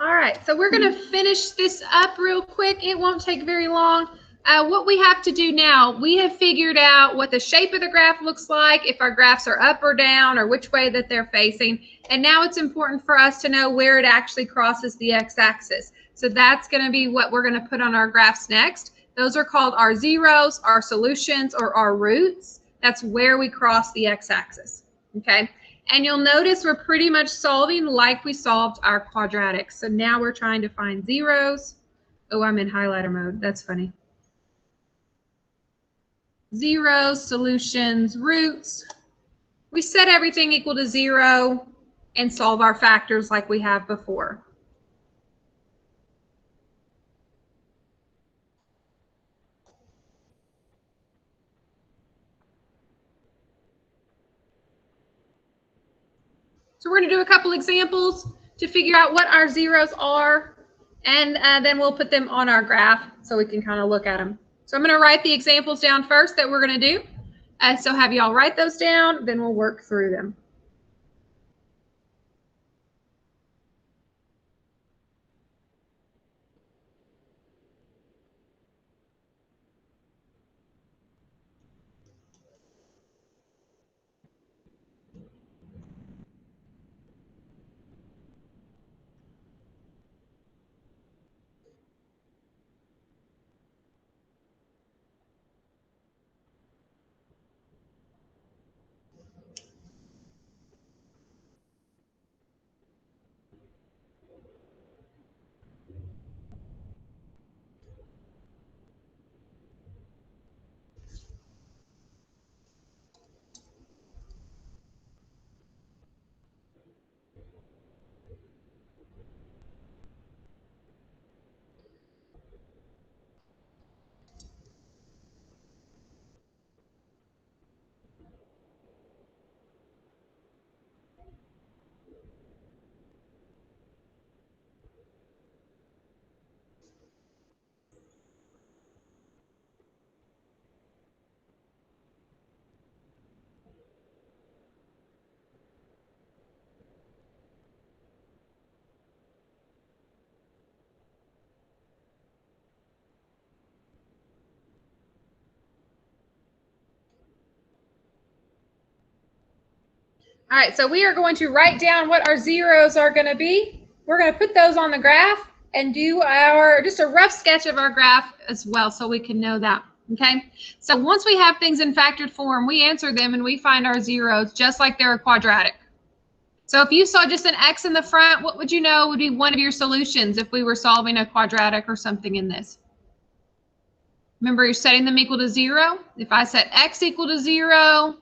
All right, so we're going to finish this up real quick. It won't take very long. What we have to do now, we have figured out what the shape of the graph looks like, if our graphs are up or down, or which way that they're facing. And now it's important for us to know where it actually crosses the x-axis. So that's going to be what we're going to put on our graphs next. Those are called our zeros, our solutions, or our roots. That's where we cross the x-axis, okay? And you'll notice we're pretty much solving like we solved our quadratics. So now we're trying to find zeros. Oh, I'm in highlighter mode. That's funny. Zeros, solutions, roots. We set everything equal to 0 and solve our factors like we have before. So we're going to do a couple examples to figure out what our zeros are, and then we'll put them on our graph so we can kind of look at them. So I'm going to write the examples down first that we're going to do. So have y'all write those down, then we'll work through them. All right, so we are going to write down what our zeros are going to be. We're going to put those on the graph and do just a rough sketch of our graph as well so we can know that, okay? So once we have things in factored form, we answer them and we find our zeros just like they're a quadratic. So if you saw just an x in the front, what would you know would be one of your solutions if we were solving a quadratic or something in this? Remember, you're setting them equal to 0. If I set x equal to 0,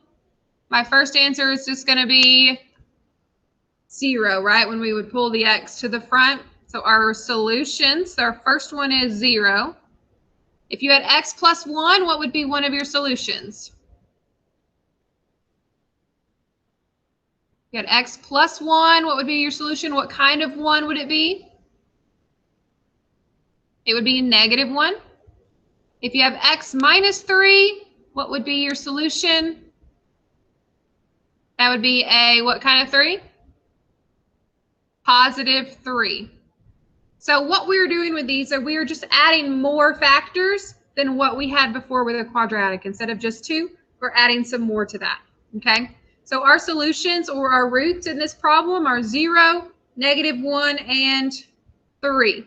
my first answer is just going to be 0, right? When we would pull the x to the front. So our solutions, our first one is 0. If you had x plus 1, what would be one of your solutions? You had x plus 1, what would be your solution? What kind of 1 would it be? It would be -1. If you have x minus 3, what would be your solution? That would be a what kind of 3? +3. So what we're doing with these is we are just adding more factors than what we had before with a quadratic. Instead of just 2, we're adding some more to that, okay? So our solutions or our roots in this problem are 0, -1, and 3.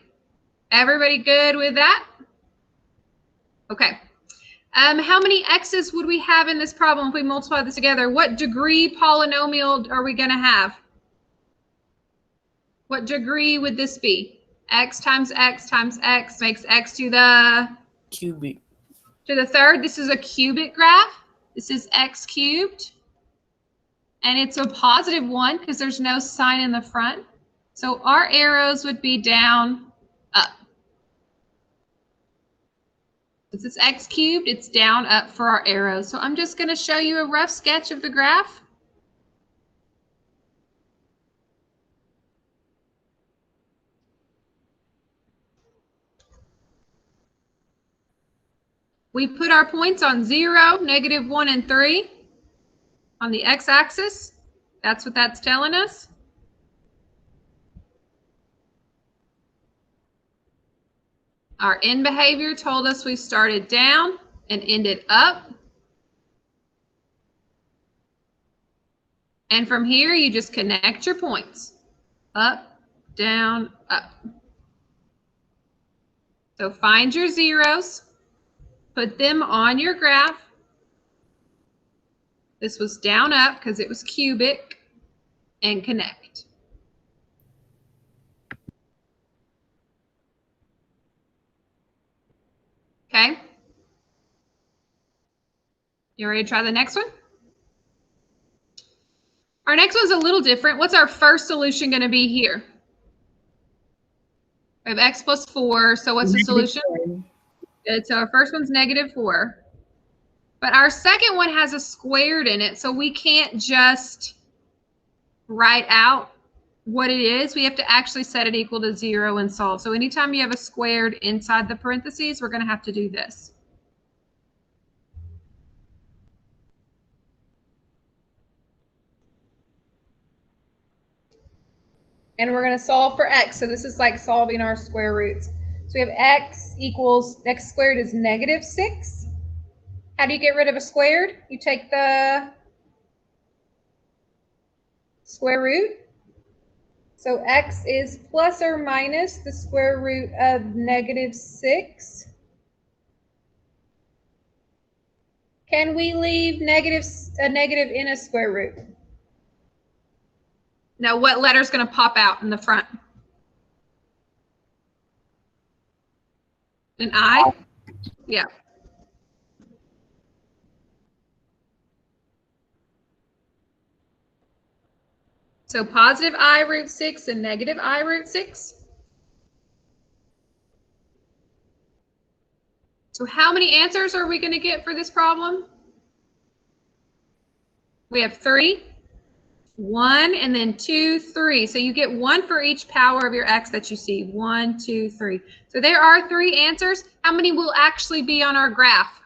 Everybody good with that? Okay. How many x's would we have in this problem if we multiply this together? What degree polynomial are we going to have? What degree would this be? X times x times x makes x to the cubic. To the third. This is a cubic graph. This is x cubed. And it's a +1 because there's no sign in the front. So our arrows would be down, up. Since it's x cubed, it's down, up for our arrows. So I'm just going to show you a rough sketch of the graph. We put our points on 0, -1, and 3 on the x-axis. That's what that's telling us. Our end behavior told us we started down and ended up. And from here, you just connect your points. Up, down, up. So find your zeros, put them on your graph. This was down, up because it was cubic, and connect. Okay? You ready to try the next one? Our next one's a little different. What's our first solution going to be here? We have x plus 4. So what's the solution? Good. So our first one's -4. But our second one has a squared in it, so we can't just write out what it is. We have to actually set it equal to 0 and solve. So anytime you have a squared inside the parentheses, we're going to have to do this. And we're going to solve for x. So this is like solving our square roots. So we have x equals, x squared is -6. How do you get rid of a squared? You take the square root. So x is plus or minus the square root of -6. Can we leave a negative in a square root? Now, what letter is going to pop out in the front? An I? Yeah. So positive I root 6 and negative I root 6. So how many answers are we going to get for this problem? We have 3, 1, and then 2, 3. So you get 1 for each power of your x that you see. 1, 2, 3. So there are 3 answers. How many will actually be on our graph?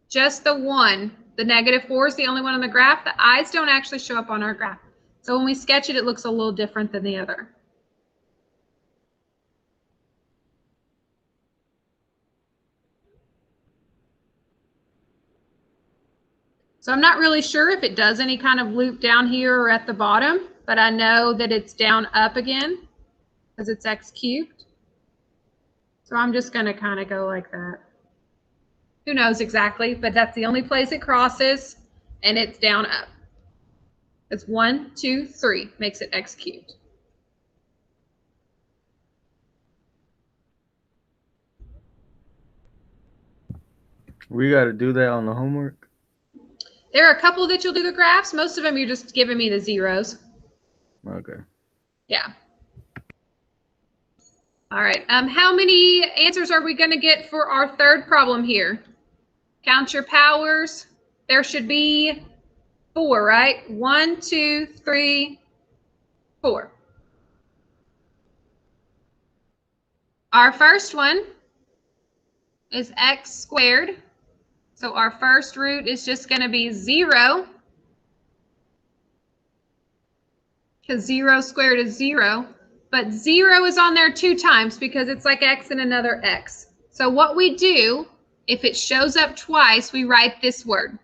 Just the 1. The -4 is the only one on the graph. The i's don't actually show up on our graph. So when we sketch it, it looks a little different than the other. So I'm not really sure if it does any kind of loop down here or at the bottom, but I know that it's down up again because it's x cubed. So I'm just going to kind of go like that. Who knows exactly, but that's the only place it crosses, and it's down up. It's 1, 2, 3 makes it x cubed. We got to do that on the homework? There are a couple that you'll do the graphs. Most of them you're just giving me the zeros. Okay. Yeah. All right. How many answers are we going to get for our third problem here? Count your powers. There should be 4, right? 1, 2, 3, 4. Our first one is x squared. So our first root is just going to be 0. Because 0 squared is 0. But 0 is on there 2 times because it's like x and another x. So what we do, if it shows up twice, we write this word.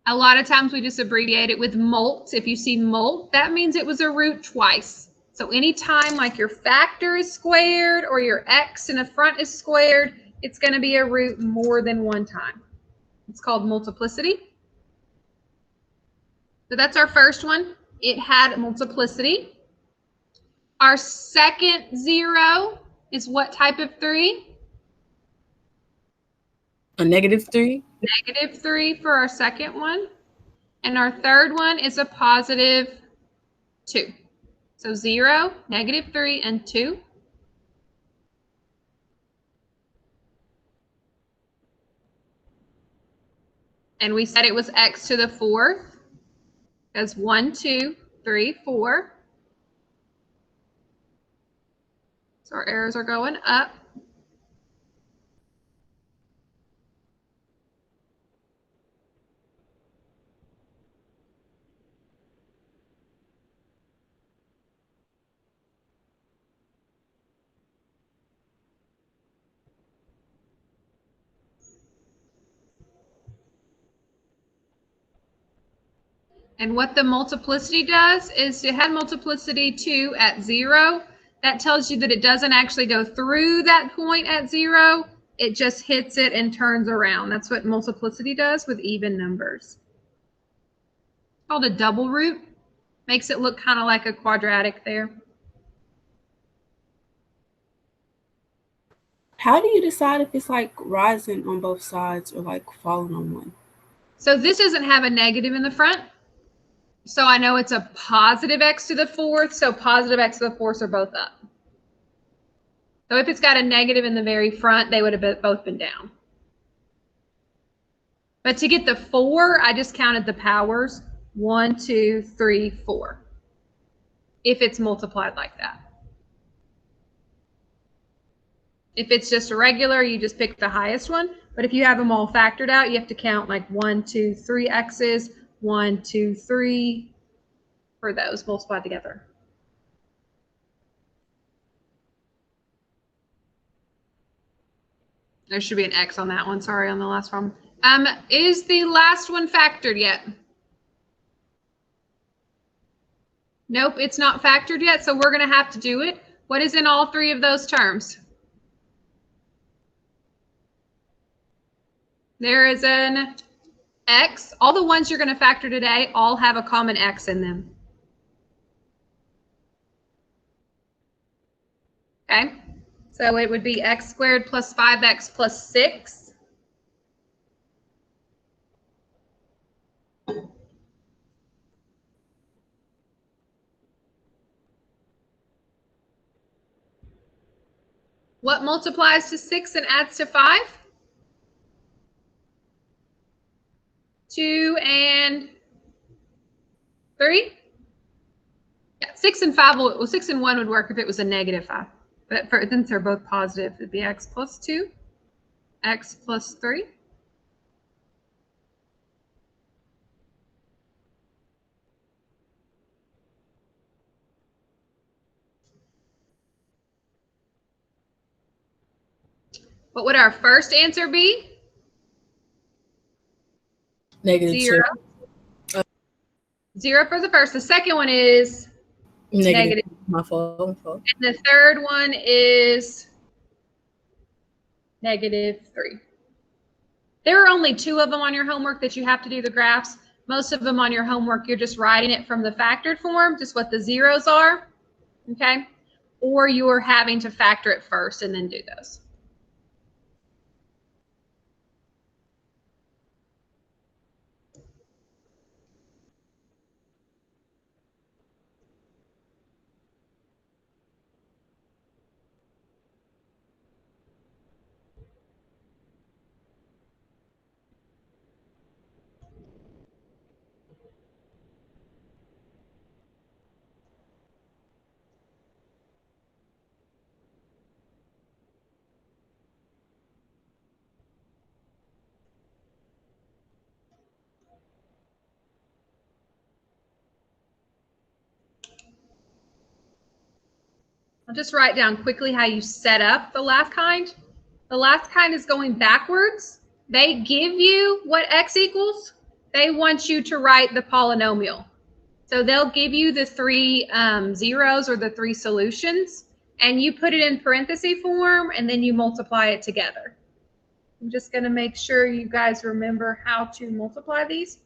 A lot of times we just abbreviate it with molt. If you see molt, that means it was a root twice. So anytime like your factor is squared or your x in the front is squared, it's going to be a root more than 1 time. It's called multiplicity. So that's our first one. It had multiplicity. Our second 0 is what type of 3? A -3. -3 for our second one. And our third one is a positive 2. So 0, -3, and 2. And we said it was x to the 4th. Because 1, 2, 3, 4. So our arrows are going up. And what the multiplicity does is to have multiplicity 2 at 0. That tells you that it doesn't actually go through that point at 0. It just hits it and turns around. That's what multiplicity does with even numbers. Called a double root. Makes it look kind of like a quadratic there. How do you decide if it's like rising on both sides or like falling on one? So this doesn't have a negative in the front. So I know it's a positive x to the 4th. So positive x to the 4th are both up. So if it's got a negative in the very front, they would have both been down. But to get the 4, I just counted the powers. 1, 2, 3, 4. If it's multiplied like that. If it's just a regular, you just pick the highest one. But if you have them all factored out, you have to count like 1, 2, 3 x's, 1, 2, 3 for those multiplied together. There should be an X on that one. Sorry, on the last one. Is the last one factored yet? Nope, it's not factored yet, so we're going to have to do it. What is in all 3 of those terms? There is an X. All the ones you're going to factor today all have a common X in them. Okay, so it would be x squared plus 5x plus 6. What multiplies to 6 and adds to 5? 2 and 3? Yeah, 6 and 5 well, 6 and 1 would work if it was a negative 5. But since they're both positive, it'd be x plus 2, x plus 3. What would our first answer be? Negative 0. 2. 0 for the first. The second one is negative. My fault. And the third one is negative 3. There are only 2 of them on your homework that you have to do the graphs. Most of them on your homework, you're just writing it from the factored form, just what the zeros are, okay? Or you're having to factor it first and then do those. I'll just write down quickly how you set up the last kind. The last kind is going backwards. They give you what x equals. They want you to write the polynomial. So they'll give you the 3 zeros or the 3 solutions, and you put it in parenthesis form, and then you multiply it together. I'm just going to make sure you guys remember how to multiply these.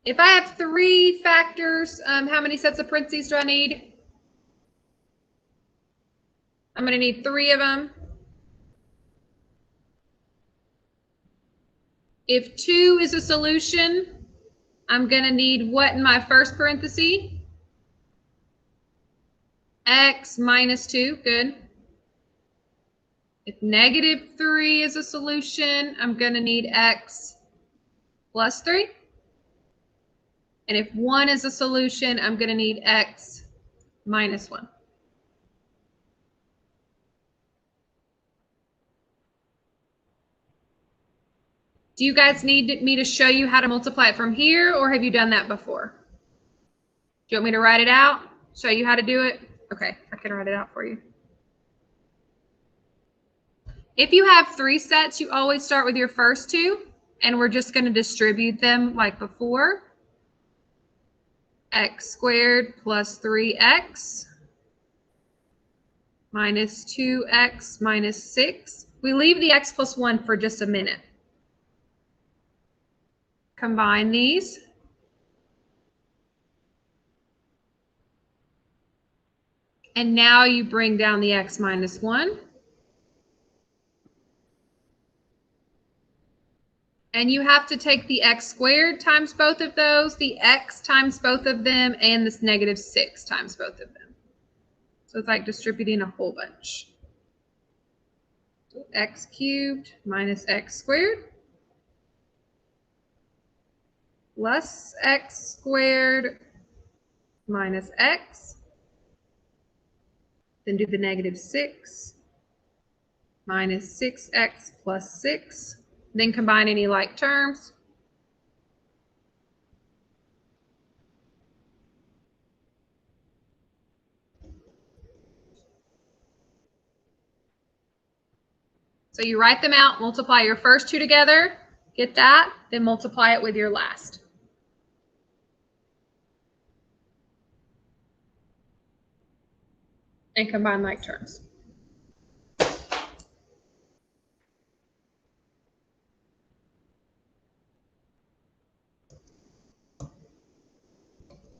If I have 3 factors, how many sets of parentheses do I need? I'm going to need 3 of them. If 2 is a solution, I'm going to need what in my first parenthesis? X minus 2, good. If negative 3 is a solution, I'm going to need x plus 3. And if 1 is a solution, I'm going to need x minus 1. Do you guys need me to show you how to multiply it from here, or have you done that before? Do you want me to write it out? Show you how to do it? Okay, I can write it out for you. If you have 3 sets, you always start with your first 2. And we're just going to distribute them like before. X squared plus 3x minus 2x minus 6. We leave the x plus 1 for just a minute. Combine these. And now you bring down the x minus 1. And you have to take the x squared times both of those, the x times both of them, and this negative 6 times both of them. So it's like distributing a whole bunch. So x cubed minus x squared plus x squared minus x. Then do the negative 6 minus 6x plus 6. Then combine any like terms. So you write them out, multiply your first two together, get that, then multiply it with your last. And combine like terms.